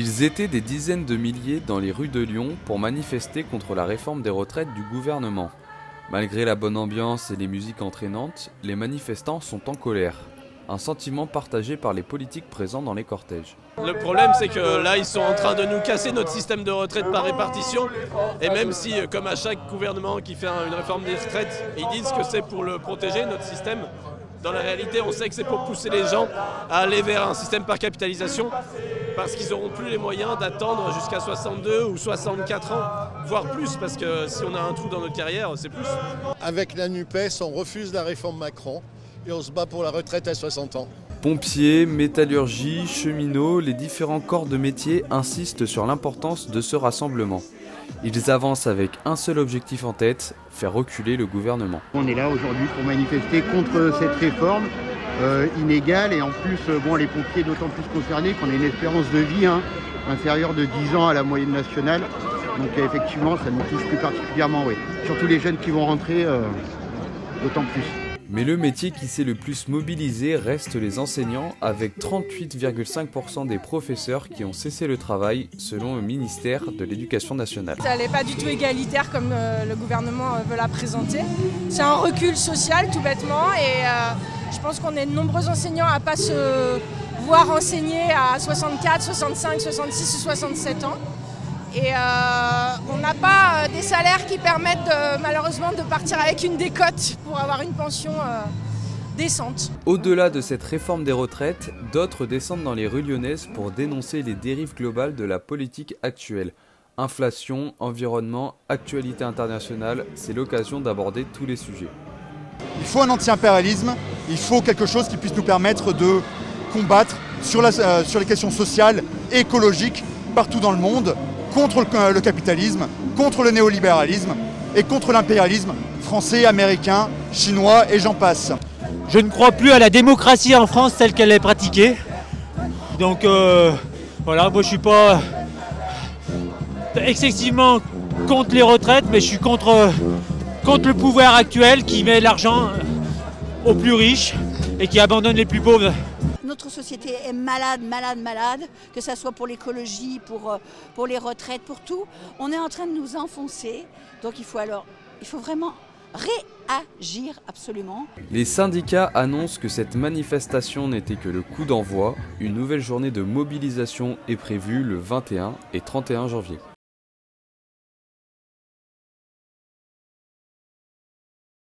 Ils étaient des dizaines de milliers dans les rues de Lyon pour manifester contre la réforme des retraites du gouvernement. Malgré la bonne ambiance et les musiques entraînantes, les manifestants sont en colère. Un sentiment partagé par les politiques présents dans les cortèges. Le problème, c'est que là, ils sont en train de nous casser notre système de retraite par répartition. Et même si, comme à chaque gouvernement qui fait une réforme des retraites, ils disent que c'est pour le protéger, notre système, dans la réalité, on sait que c'est pour pousser les gens à aller vers un système par capitalisation, parce qu'ils n'auront plus les moyens d'attendre jusqu'à 62 ou 64 ans, voire plus, parce que si on a un trou dans notre carrière, c'est plus. Avec la NUPES, on refuse la réforme Macron et on se bat pour la retraite à 60 ans. Pompiers, métallurgie, cheminots, les différents corps de métier insistent sur l'importance de ce rassemblement. Ils avancent avec un seul objectif en tête, faire reculer le gouvernement. On est là aujourd'hui pour manifester contre cette réforme inégale et en plus les pompiers d'autant plus concernés qu'on a une espérance de vie inférieure de 10 ans à la moyenne nationale. Donc effectivement ça nous touche plus particulièrement, oui. Surtout les jeunes qui vont rentrer d'autant plus. Mais le métier qui s'est le plus mobilisé reste les enseignants, avec 38,5% des professeurs qui ont cessé le travail, selon le ministère de l'Éducation nationale. Elle n'est pas du tout égalitaire comme le gouvernement veut la présenter. C'est un recul social tout bêtement et je pense qu'on est de nombreux enseignants à ne pas se voir enseigner à 64, 65, 66 ou 67 ans. Et on n'a pas des salaires qui permettent malheureusement de partir avec une décote pour avoir une pension décente. Au-delà de cette réforme des retraites, d'autres descendent dans les rues lyonnaises pour dénoncer les dérives globales de la politique actuelle. Inflation, environnement, actualité internationale, c'est l'occasion d'aborder tous les sujets. Il faut un anti-impérialisme, il faut quelque chose qui puisse nous permettre de combattre sur les questions sociales et écologiques partout dans le monde, contre le capitalisme, contre le néolibéralisme et contre l'impérialisme français, américain, chinois et j'en passe. Je ne crois plus à la démocratie en France telle qu'elle est pratiquée. Donc voilà, moi je suis pas excessivement contre les retraites, mais je suis contre le pouvoir actuel qui met l'argent aux plus riches et qui abandonne les plus pauvres. Notre société est malade, que ce soit pour l'écologie, pour les retraites, pour tout. On est en train de nous enfoncer, donc il faut vraiment réagir absolument. Les syndicats annoncent que cette manifestation n'était que le coup d'envoi. Une nouvelle journée de mobilisation est prévue le 21 et 31 janvier.